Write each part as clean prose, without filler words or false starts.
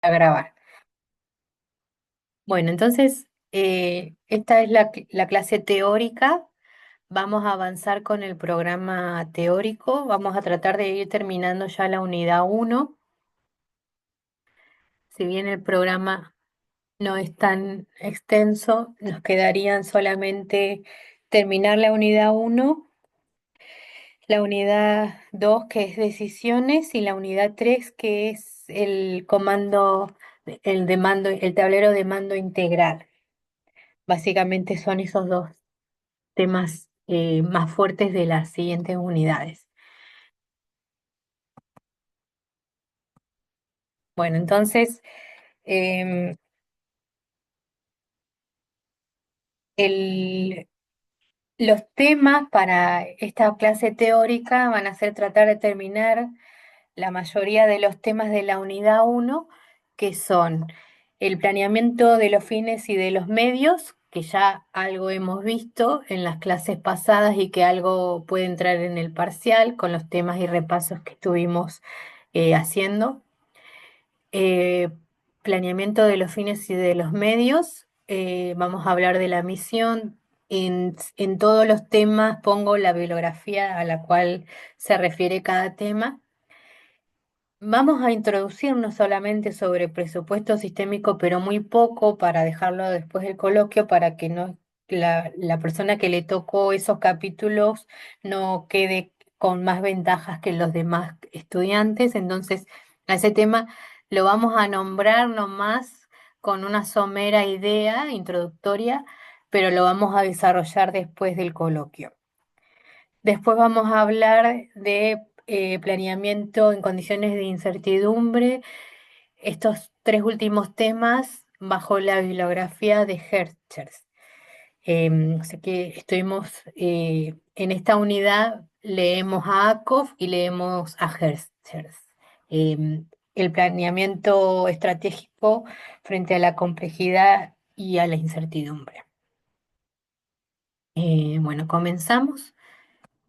A grabar. Bueno, entonces, esta es la clase teórica. Vamos a avanzar con el programa teórico. Vamos a tratar de ir terminando ya la unidad uno. Si bien el programa no es tan extenso, nos quedarían solamente terminar la unidad uno, la unidad 2 que es decisiones, y la unidad 3 que es el comando, el de mando, el tablero de mando integral. Básicamente son esos dos temas más fuertes de las siguientes unidades. Bueno, entonces, em, el- los temas para esta clase teórica van a ser tratar de terminar la mayoría de los temas de la unidad uno, que son el planeamiento de los fines y de los medios, que ya algo hemos visto en las clases pasadas y que algo puede entrar en el parcial con los temas y repasos que estuvimos haciendo. eh, Planeamiento de los fines y de los medios. Vamos a hablar de la misión. En todos los temas pongo la bibliografía a la cual se refiere cada tema. Vamos a introducirnos solamente sobre presupuesto sistémico, pero muy poco para dejarlo después del coloquio, para que no la persona que le tocó esos capítulos no quede con más ventajas que los demás estudiantes. Entonces, a ese tema lo vamos a nombrar nomás con una somera idea introductoria, pero lo vamos a desarrollar después del coloquio. Después vamos a hablar de planeamiento en condiciones de incertidumbre. Estos tres últimos temas bajo la bibliografía de Hertzscherz. O sea que estuvimos en esta unidad, leemos a Akov y leemos a Hertzscherz. El planeamiento estratégico frente a la complejidad y a la incertidumbre. Bueno, comenzamos.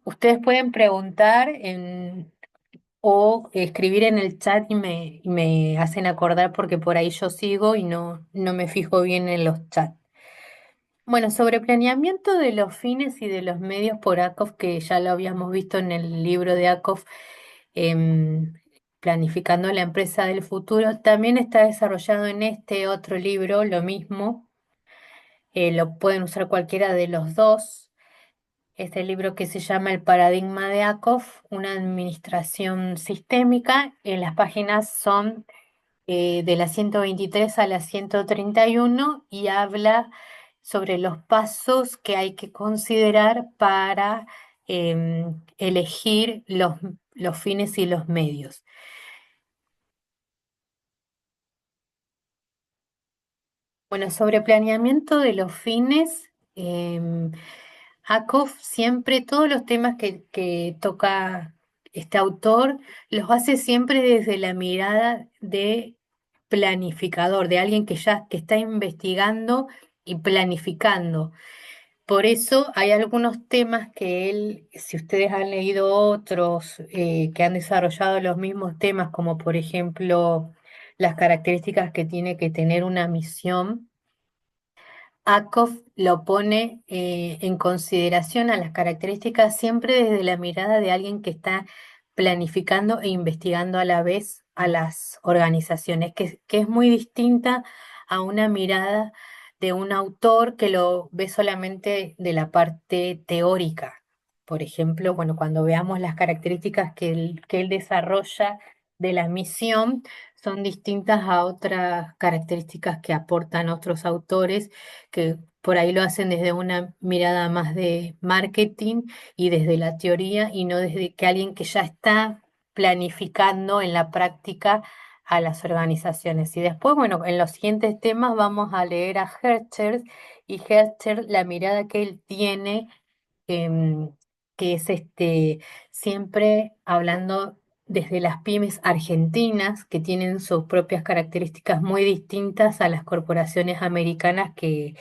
Ustedes pueden preguntar o escribir en el chat y me hacen acordar, porque por ahí yo sigo y no me fijo bien en los chats. Bueno, sobre planeamiento de los fines y de los medios por Akov, que ya lo habíamos visto en el libro de Akov, em, Planificando la empresa del futuro, también está desarrollado en este otro libro, lo mismo. Lo pueden usar cualquiera de los dos. Este libro que se llama El paradigma de Akov, una administración sistémica. Las páginas son de la 123 a la 131 y habla sobre los pasos que hay que considerar para elegir los fines y los medios. Bueno, sobre planeamiento de los fines, Akov siempre, todos los temas que toca este autor, los hace siempre desde la mirada de planificador, de alguien que ya que está investigando y planificando. Por eso hay algunos temas que él, si ustedes han leído otros que han desarrollado los mismos temas, como por ejemplo las características que tiene que tener una misión, Akov lo pone en consideración a las características siempre desde la mirada de alguien que está planificando e investigando a la vez a las organizaciones, que es muy distinta a una mirada de un autor que lo ve solamente de la parte teórica. Por ejemplo, bueno, cuando veamos las características que él desarrolla de la misión, son distintas a otras características que aportan otros autores, que por ahí lo hacen desde una mirada más de marketing y desde la teoría, y no desde que alguien que ya está planificando en la práctica a las organizaciones. Y después, bueno, en los siguientes temas vamos a leer a Hertzscherz, y Hertzscherz, la mirada que él tiene, em, que es siempre hablando desde las pymes argentinas, que tienen sus propias características muy distintas a las corporaciones americanas que,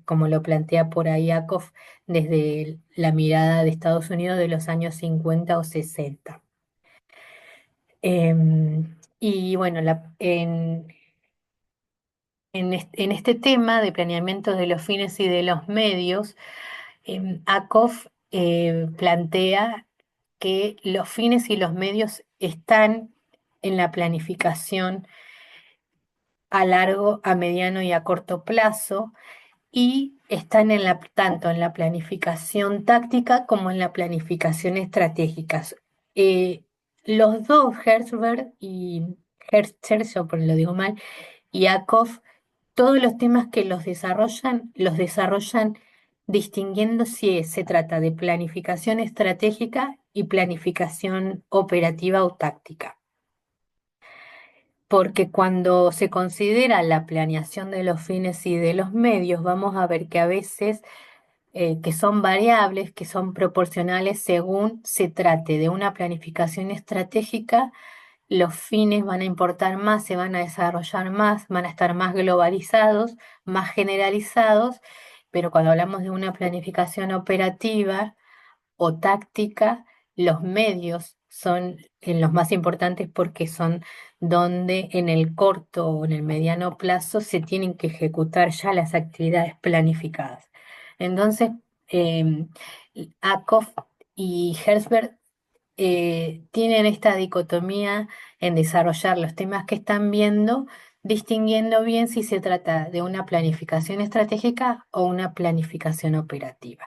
como lo plantea por ahí Akov, desde la mirada de Estados Unidos de los años 50 o 60. Y bueno, en este tema de planeamiento de los fines y de los medios, ACOF plantea que los fines y los medios están en la planificación a largo, a mediano y a corto plazo, y están tanto en la planificación táctica como en la planificación estratégica. Eh, los dos, Herzberg y Herzog, por lo digo mal, y Akov, todos los temas que los desarrollan distinguiendo si se trata de planificación estratégica y planificación operativa o táctica. Porque cuando se considera la planeación de los fines y de los medios, vamos a ver que a veces que son variables, que son proporcionales según se trate de una planificación estratégica, los fines van a importar más, se van a desarrollar más, van a estar más globalizados, más generalizados, pero cuando hablamos de una planificación operativa o táctica, los medios son los más importantes porque son donde en el corto o en el mediano plazo se tienen que ejecutar ya las actividades planificadas. Entonces, eh, Akov y Herzberg tienen esta dicotomía en desarrollar los temas que están viendo, distinguiendo bien si se trata de una planificación estratégica o una planificación operativa.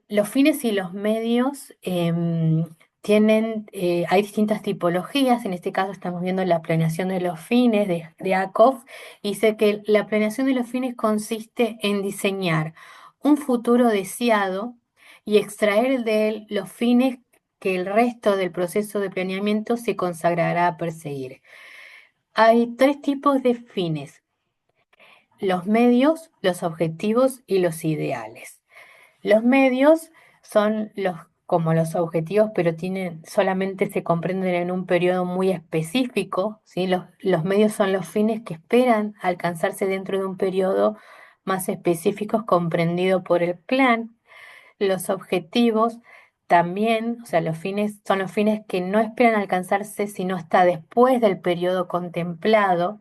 Los fines y los medios hay distintas tipologías. En este caso estamos viendo la planeación de los fines de ACOF. Dice que la planeación de los fines consiste en diseñar un futuro deseado y extraer de él los fines que el resto del proceso de planeamiento se consagrará a perseguir. Hay tres tipos de fines: los medios, los objetivos y los ideales. Los medios son como los objetivos, pero solamente se comprenden en un periodo muy específico, ¿sí? Los medios son los fines que esperan alcanzarse dentro de un periodo más específico comprendido por el plan. Los objetivos también, o sea, los fines son los fines que no esperan alcanzarse sino hasta después del periodo contemplado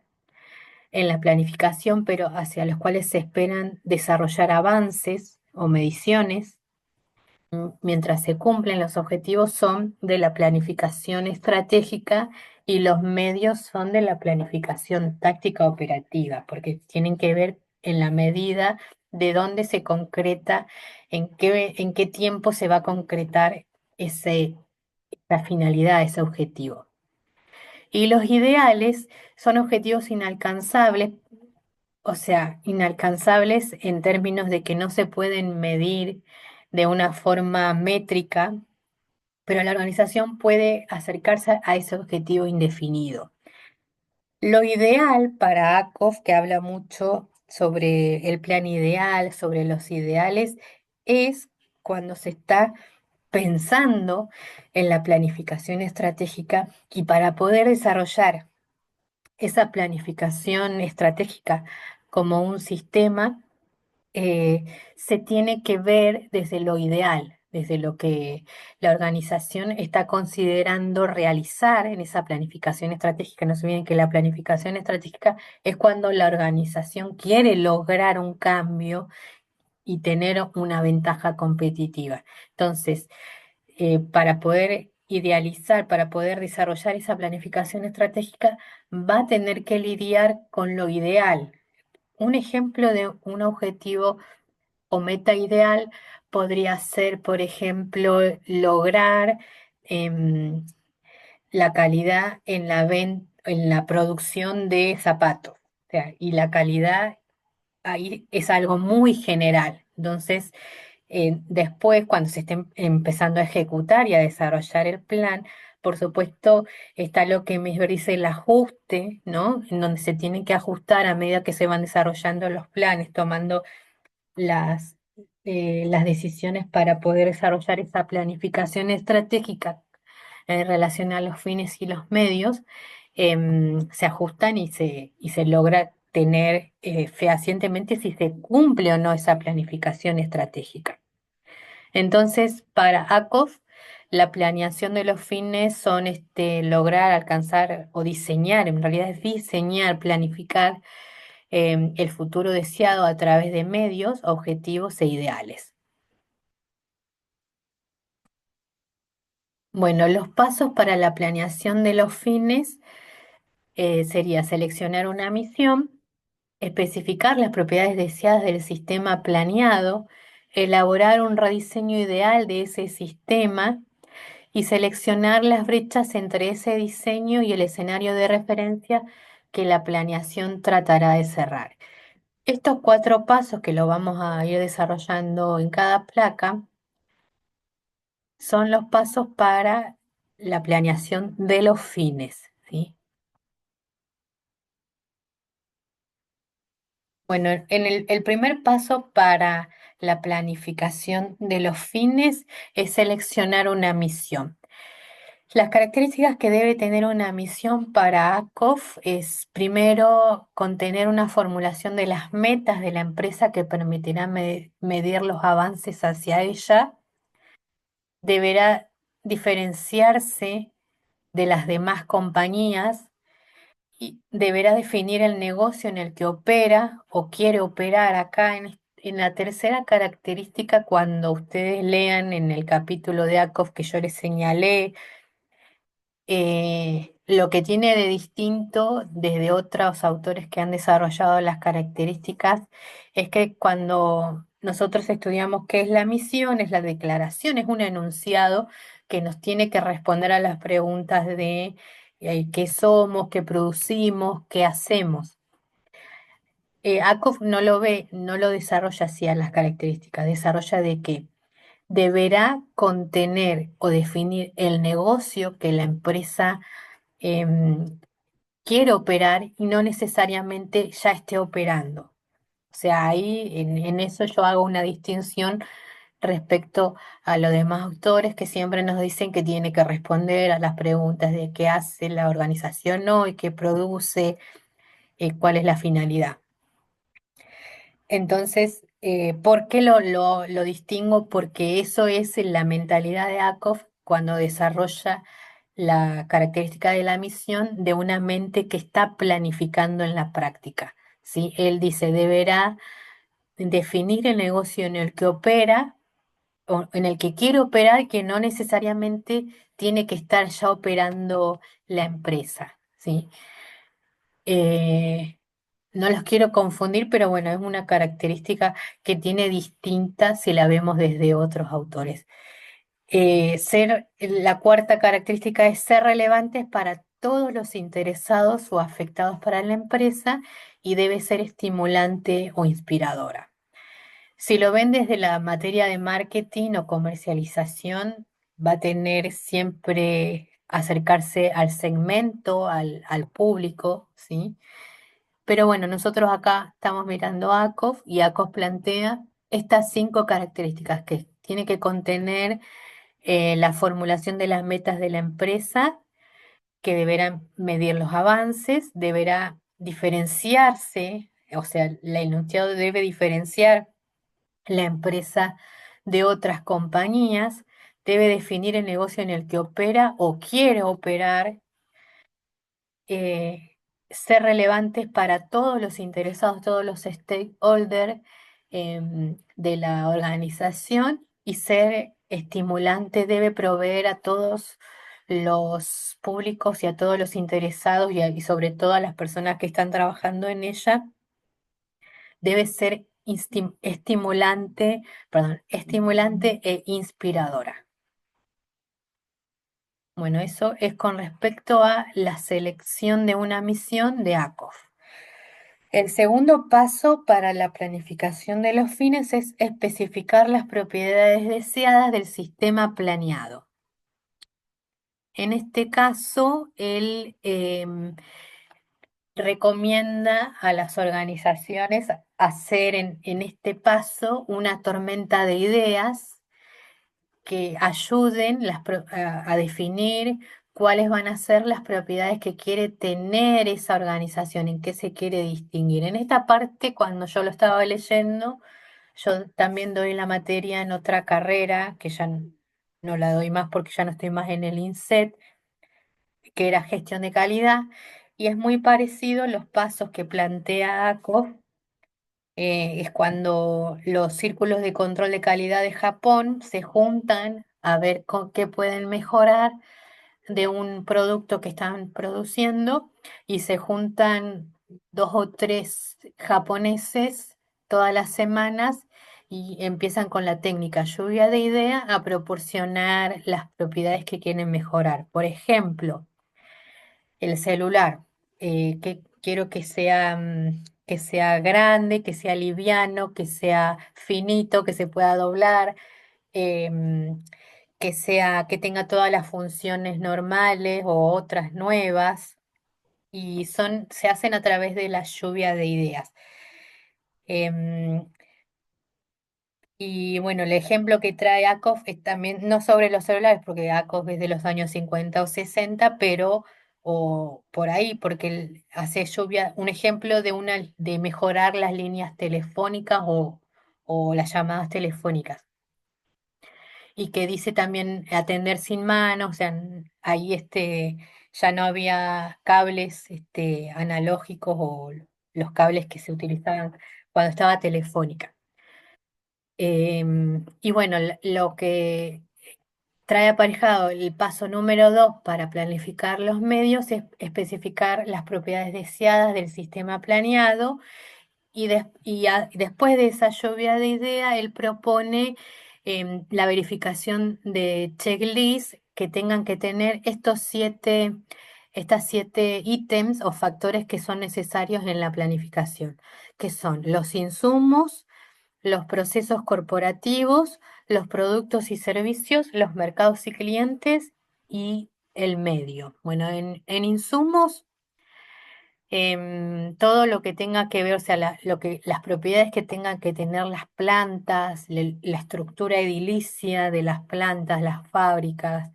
en la planificación, pero hacia los cuales se esperan desarrollar avances o mediciones. Mientras se cumplen, los objetivos son de la planificación estratégica y los medios son de la planificación táctica operativa, porque tienen que ver en la medida de dónde se concreta, en qué tiempo se va a concretar esa finalidad, ese objetivo. Y los ideales son objetivos inalcanzables, o sea, inalcanzables en términos de que no se pueden medir de una forma métrica, pero la organización puede acercarse a ese objetivo indefinido. Lo ideal para ACOF, que habla mucho sobre el plan ideal, sobre los ideales, es cuando se está pensando en la planificación estratégica, y para poder desarrollar esa planificación estratégica como un sistema, se tiene que ver desde lo ideal, desde lo que la organización está considerando realizar en esa planificación estratégica. No se olviden que la planificación estratégica es cuando la organización quiere lograr un cambio y tener una ventaja competitiva. Entonces, para poder idealizar, para poder desarrollar esa planificación estratégica, va a tener que lidiar con lo ideal. Un ejemplo de un objetivo o meta ideal podría ser, por ejemplo, lograr em, la calidad en la producción de zapatos. O sea, y la calidad ahí es algo muy general. Entonces, después, cuando se esté empezando a ejecutar y a desarrollar el plan, por supuesto, está lo que Misber dice el ajuste, ¿no? En donde se tienen que ajustar a medida que se van desarrollando los planes, tomando las, las decisiones para poder desarrollar esa planificación estratégica en relación a los fines y los medios. Se ajustan y se logra tener fehacientemente si se cumple o no esa planificación estratégica. Entonces, para ACOF, La planeación de los fines son lograr, alcanzar o diseñar, en realidad es diseñar, planificar el futuro deseado a través de medios, objetivos e ideales. Bueno, los pasos para la planeación de los fines sería seleccionar una misión, especificar las propiedades deseadas del sistema planeado, elaborar un rediseño ideal de ese sistema y seleccionar las brechas entre ese diseño y el escenario de referencia que la planeación tratará de cerrar. Estos cuatro pasos que lo vamos a ir desarrollando en cada placa son los pasos para la planeación de los fines, ¿sí? Bueno, el primer paso para la planificación de los fines es seleccionar una misión. Las características que debe tener una misión para ACOF es, primero, contener una formulación de las metas de la empresa que permitirá medir los avances hacia ella. Deberá diferenciarse de las demás compañías y deberá definir el negocio en el que opera o quiere operar. Acá en la tercera característica, cuando ustedes lean en el capítulo de ACOF que yo les señalé, lo que tiene de distinto desde otros autores que han desarrollado las características es que cuando nosotros estudiamos qué es la misión, es la declaración, es un enunciado que nos tiene que responder a las preguntas de qué somos, qué producimos, qué hacemos. ACOF no lo ve, no lo desarrolla así a las características, desarrolla de que deberá contener o definir el negocio que la empresa em, quiere operar y no necesariamente ya esté operando. O sea, ahí en eso yo hago una distinción respecto a los demás autores que siempre nos dicen que tiene que responder a las preguntas de qué hace la organización hoy, qué produce, cuál es la finalidad. Entonces, ¿por qué lo distingo? Porque eso es la mentalidad de Akov cuando desarrolla la característica de la misión de una mente que está planificando en la práctica, ¿sí? Él dice, deberá definir el negocio en el que opera o en el que quiere operar, que no necesariamente tiene que estar ya operando la empresa, ¿sí? Eh, no los quiero confundir, pero bueno, es una característica que tiene distinta si la vemos desde otros autores. La cuarta característica es ser relevantes para todos los interesados o afectados para la empresa y debe ser estimulante o inspiradora. Si lo ven desde la materia de marketing o comercialización, va a tener siempre acercarse al segmento, al público, ¿sí? Pero bueno, nosotros acá estamos mirando ACOF y ACOF plantea estas cinco características que tiene que contener la formulación de las metas de la empresa, que deberán medir los avances, deberá diferenciarse, o sea, el enunciado debe diferenciar la empresa de otras compañías, debe definir el negocio en el que opera o quiere operar, eh, ser relevantes para todos los interesados, todos los stakeholders de la organización y ser estimulante debe proveer a todos los públicos y a todos los interesados y sobre todo a las personas que están trabajando en ella, debe ser estimulante e inspiradora. Bueno, eso es con respecto a la selección de una misión de ACOF. El segundo paso para la planificación de los fines es especificar las propiedades deseadas del sistema planeado. En este caso, él recomienda a las organizaciones hacer en este paso una tormenta de ideas que ayuden a definir cuáles van a ser las propiedades que quiere tener esa organización, en qué se quiere distinguir. En esta parte, cuando yo lo estaba leyendo, yo también doy la materia en otra carrera que ya no la doy más porque ya no estoy más en el INSET, que era gestión de calidad, y es muy parecido los pasos que plantea ACO. Es cuando los círculos de control de calidad de Japón se juntan a ver con qué pueden mejorar de un producto que están produciendo, y se juntan dos o tres japoneses todas las semanas y empiezan con la técnica lluvia de idea a proporcionar las propiedades que quieren mejorar. Por ejemplo, el celular, que quiero que sea grande, que sea liviano, que sea finito, que se pueda doblar, em, que tenga todas las funciones normales o otras nuevas, y se hacen a través de la lluvia de ideas. Em, y bueno, el ejemplo que trae ACOF es también, no sobre los celulares, porque ACOF es de los años 50 o 60, pero o por ahí, porque él hace lluvia, un ejemplo de mejorar las líneas telefónicas o las llamadas telefónicas. Y que dice también atender sin manos, o sea, ahí ya no había cables analógicos o los cables que se utilizaban cuando estaba Telefónica. Y bueno, lo que trae aparejado el paso número 2 para planificar los medios es especificar las propiedades deseadas del sistema planeado, después de esa lluvia de idea, él propone la verificación de checklist que tengan que tener estas 7 ítems o factores que son necesarios en la planificación, que son los insumos, los procesos corporativos, los productos y servicios, los mercados y clientes y el medio. Bueno, en insumos, todo lo que tenga que ver, o sea, las propiedades que tengan que tener las plantas, la estructura edilicia de las plantas, las fábricas,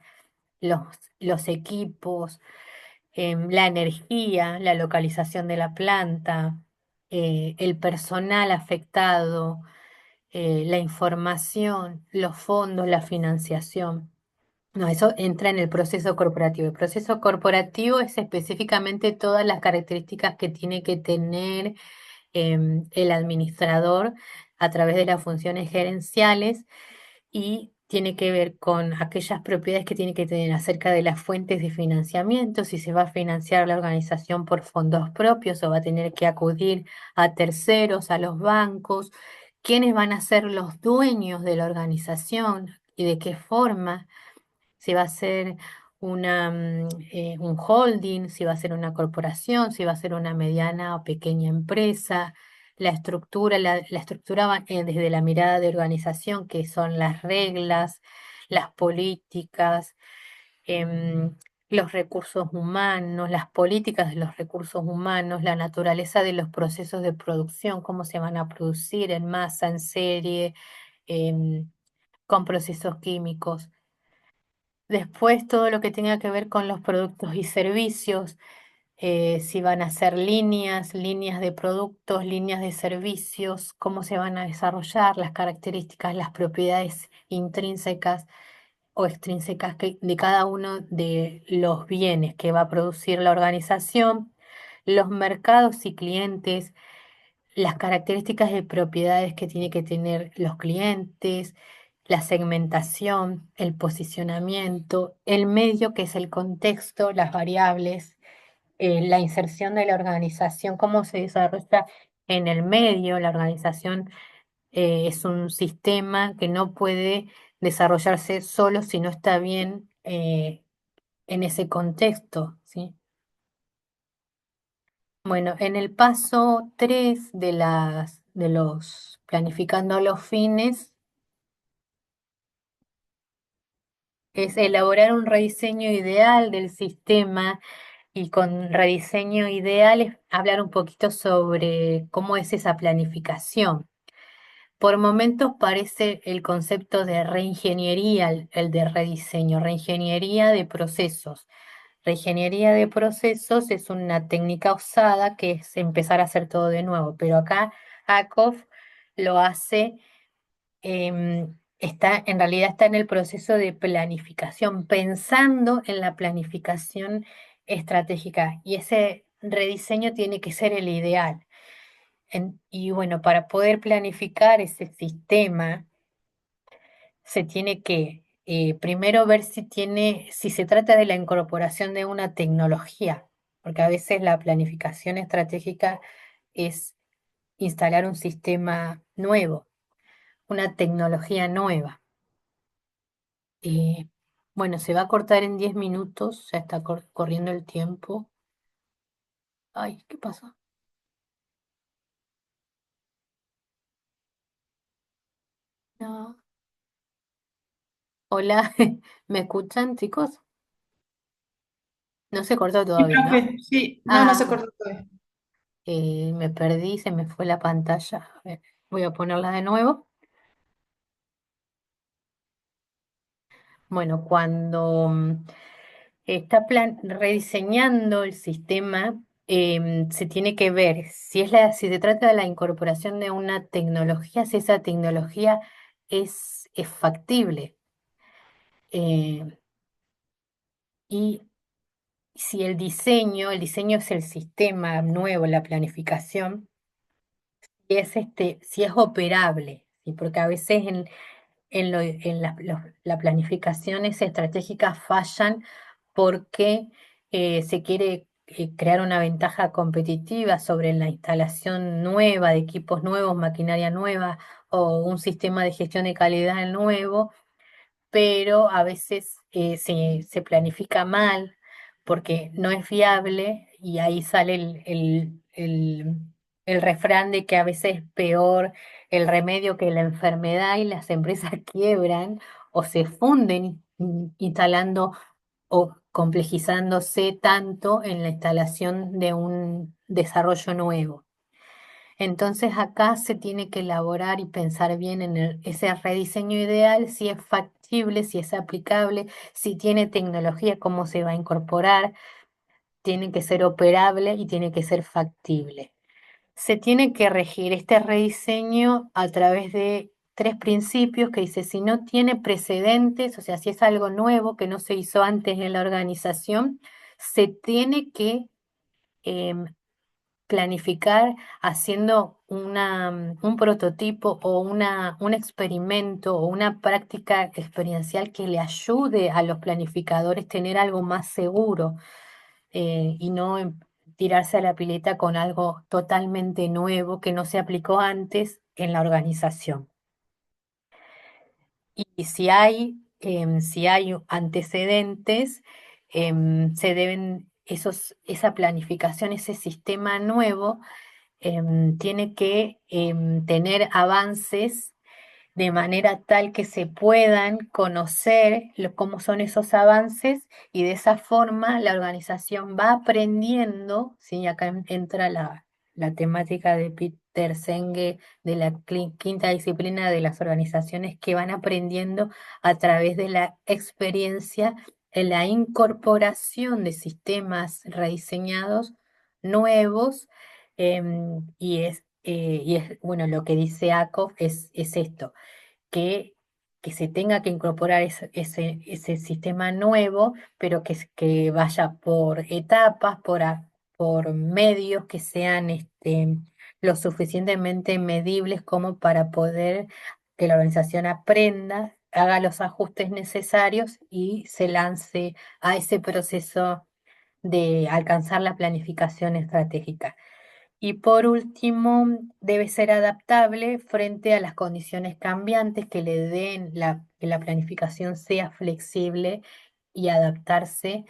los, los equipos, la energía, la localización de la planta, el personal afectado, la información, los fondos, la financiación. No, eso entra en el proceso corporativo. El proceso corporativo es específicamente todas las características que tiene que tener el administrador a través de las funciones gerenciales, y tiene que ver con aquellas propiedades que tiene que tener acerca de las fuentes de financiamiento, si se va a financiar la organización por fondos propios o va a tener que acudir a terceros, a los bancos, quiénes van a ser los dueños de la organización y de qué forma, si va a ser un holding, si va a ser una corporación, si va a ser una mediana o pequeña empresa, la estructura, la estructura va, desde la mirada de organización, que son las reglas, las políticas, em, los recursos humanos, las políticas de los recursos humanos, la naturaleza de los procesos de producción, cómo se van a producir en masa, en serie, em, con procesos químicos. Después todo lo que tenga que ver con los productos y servicios, si van a ser líneas de productos, líneas de servicios, cómo se van a desarrollar, las características, las propiedades intrínsecas o extrínsecas de cada uno de los bienes que va a producir la organización, los mercados y clientes, las características de propiedades que tiene que tener los clientes, la segmentación, el posicionamiento, el medio, que es el contexto, las variables, la inserción de la organización, cómo se desarrolla en el medio. La organización es un sistema que no puede desarrollarse solo si no está bien en ese contexto, ¿sí? Bueno, en el paso 3 de los planificando los fines, es elaborar un rediseño ideal del sistema, y con rediseño ideal es hablar un poquito sobre cómo es esa planificación. Por momentos parece el concepto de reingeniería el de rediseño, reingeniería de procesos. Reingeniería de procesos es una técnica usada que es empezar a hacer todo de nuevo, pero acá ACOF lo hace en realidad está en el proceso de planificación, pensando en la planificación estratégica y ese rediseño tiene que ser el ideal. Y bueno, para poder planificar ese sistema, se tiene que primero ver si se trata de la incorporación de una tecnología, porque a veces la planificación estratégica es instalar un sistema nuevo, una tecnología nueva. Eh, bueno, se va a cortar en 10 minutos, ya está corriendo el tiempo. Ay, ¿qué pasó? No. Hola, ¿me escuchan, chicos? No se cortó Sí, todavía, ¿no? profe, sí, no, no se Ah, cortó todavía. me perdí, se me fue la pantalla. A ver, voy a ponerla de nuevo. Bueno, cuando está rediseñando el sistema, se tiene que ver si se trata de la incorporación de una tecnología, si esa tecnología es factible. eh, y si el diseño es el sistema nuevo, la planificación, si es operable, ¿sí? Porque a veces en las planificaciones estratégicas fallan porque se quiere crear una ventaja competitiva sobre la instalación nueva de equipos nuevos, maquinaria nueva o un sistema de gestión de calidad nuevo, pero a veces se planifica mal porque no es viable y ahí sale el refrán de que a veces es peor el remedio que la enfermedad y las empresas quiebran o se funden instalando o complejizándose tanto en la instalación de un desarrollo nuevo. Entonces acá se tiene que elaborar y pensar bien en ese rediseño ideal, si es factible, si es aplicable, si tiene tecnología, cómo se va a incorporar, tiene que ser operable y tiene que ser factible. Se tiene que regir este rediseño a través de tres principios que dice, si no tiene precedentes, o sea, si es algo nuevo que no se hizo antes en la organización, se tiene que em, planificar haciendo un prototipo o un experimento o una práctica experiencial que le ayude a los planificadores tener algo más seguro y no tirarse a la pileta con algo totalmente nuevo que no se aplicó antes en la organización. Y si hay antecedentes, se deben esa planificación, ese sistema nuevo tiene que tener avances de manera tal que se puedan conocer cómo son esos avances y de esa forma la organización va aprendiendo, ¿sí? Acá entra la temática de Peter Senge de la quinta disciplina de las organizaciones que van aprendiendo a través de la experiencia en la incorporación de sistemas rediseñados nuevos y es, bueno, lo que dice Akov es esto, que, que se tenga que incorporar ese sistema nuevo, pero que vaya por etapas, por medios que sean lo suficientemente medibles como para poder que la organización aprenda, haga los ajustes necesarios y se lance a ese proceso de alcanzar la planificación estratégica. Y por último, debe ser adaptable frente a las condiciones cambiantes que le den que la planificación sea flexible y adaptarse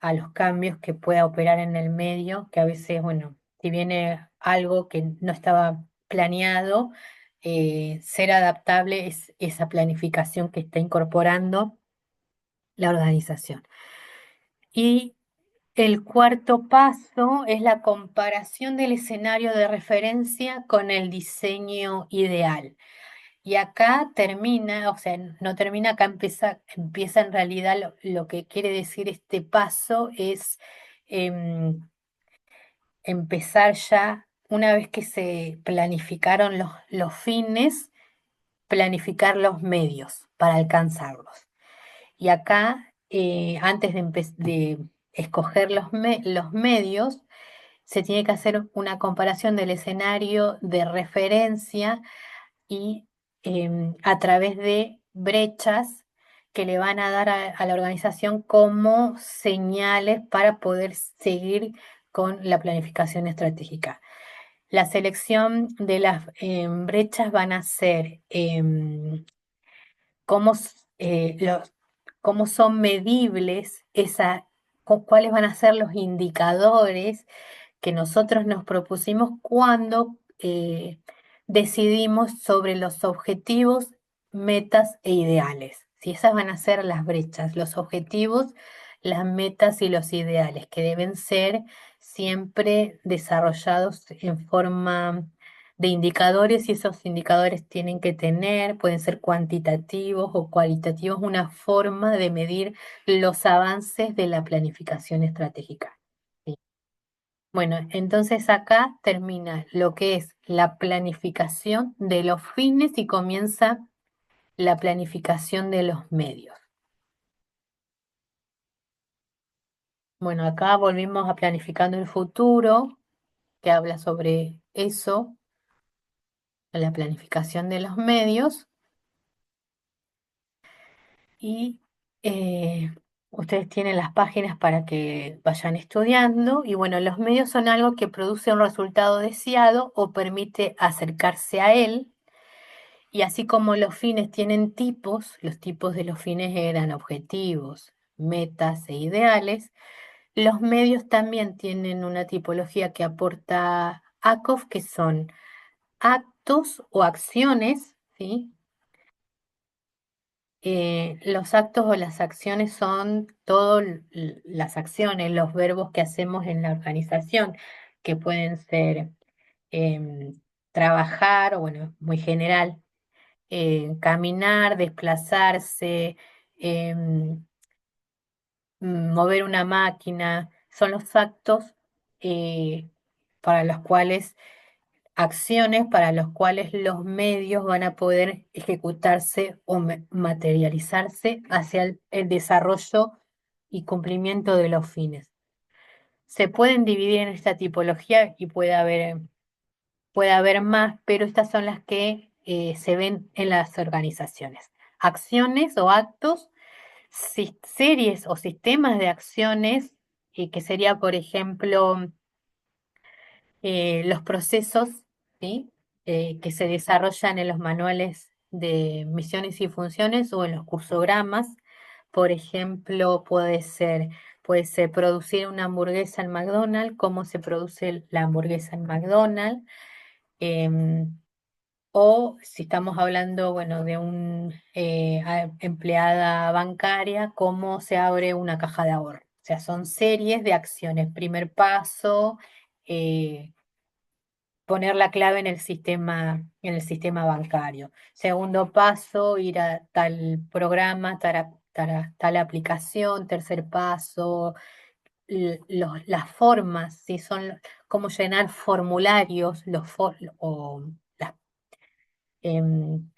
a los cambios que pueda operar en el medio, que a veces, bueno, si viene algo que no estaba planeado, ser adaptable es esa planificación que está incorporando la organización. Y el cuarto paso es la comparación del escenario de referencia con el diseño ideal. Y acá termina, o sea, no termina, acá empieza en realidad lo que quiere decir este paso es em, empezar ya, una vez que se planificaron los fines, planificar los medios para alcanzarlos. Y acá, antes de escoger los medios, se tiene que hacer una comparación del escenario de referencia y a través de brechas que le van a dar a la organización como señales para poder seguir con la planificación estratégica. La selección de las brechas van a ser cómo, cómo son medibles, cuáles van a ser los indicadores que nosotros nos propusimos cuando decidimos sobre los objetivos, metas e ideales. Si esas van a ser las brechas, los objetivos, las metas y los ideales, que deben ser siempre desarrollados en forma de indicadores, y esos indicadores tienen que tener, pueden ser cuantitativos o cualitativos, una forma de medir los avances de la planificación estratégica. ¿Sí? Bueno, entonces acá termina lo que es la planificación de los fines y comienza la planificación de los medios. Bueno, acá volvimos a planificando el futuro, que habla sobre eso, la planificación de los medios. Y eh, ustedes tienen las páginas para que vayan estudiando. Y bueno, los medios son algo que produce un resultado deseado o permite acercarse a él. Y así como los fines tienen tipos, los tipos de los fines eran objetivos, metas e ideales, los medios también tienen una tipología que aporta ACOF, que son actos o acciones, ¿sí? Los actos o las acciones son todas las acciones, los verbos que hacemos en la organización, que pueden ser trabajar, o bueno, muy general, caminar, desplazarse, em, mover una máquina, son los actos eh, para los cuales acciones para los cuales los medios van a poder ejecutarse o materializarse hacia el desarrollo y cumplimiento de los fines. Se pueden dividir en esta tipología y puede haber más, pero estas son las que se ven en las organizaciones. Acciones o actos, series o sistemas de acciones, que sería, por ejemplo, los procesos, ¿sí? Que se desarrollan en los manuales de misiones y funciones o en los cursogramas. Por ejemplo, puede ser producir una hamburguesa en McDonald's, cómo se produce la hamburguesa en McDonald's, em, o si estamos hablando, bueno, de una empleada bancaria, cómo se abre una caja de ahorro. O sea, son series de acciones. Primer paso, eh, poner la clave en el sistema bancario. Segundo paso, ir a tal programa, tal aplicación. Tercer paso, las formas, si son cómo llenar formularios, o las, em,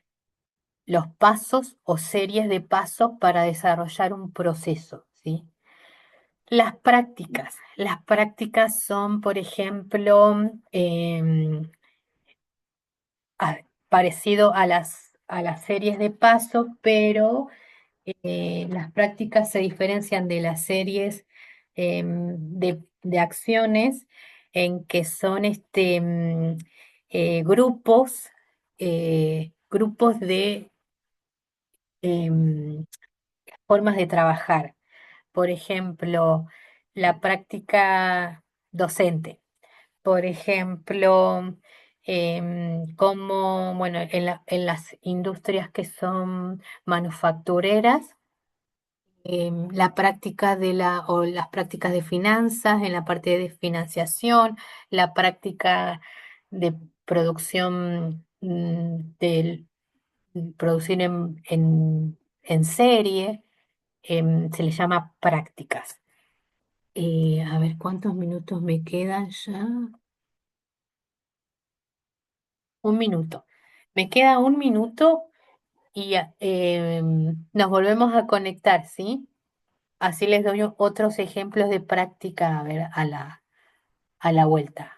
los pasos o series de pasos para desarrollar un proceso, ¿sí? Las prácticas son, por ejemplo, parecido a las series de pasos, pero las prácticas se diferencian de las series de acciones en que son grupos, grupos de em, formas de trabajar. Por ejemplo, la práctica docente. Por ejemplo, como, bueno, en las industrias que son manufactureras, la práctica o las prácticas de finanzas, en la parte de financiación, la práctica de producción, producir en serie, se le llama prácticas. A ver cuántos minutos me quedan ya. Un minuto. Me queda un minuto y nos volvemos a conectar, ¿sí? Así les doy otros ejemplos de práctica, a ver, a la vuelta.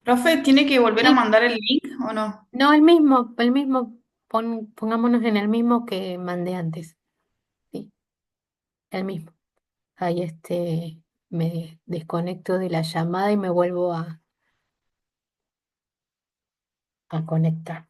Profe, ¿tiene que volver a Sí, mandar el link o no? no, el mismo, pongámonos en el mismo que mandé antes, sí, el mismo. Ahí me desconecto de la llamada y me vuelvo a conectar.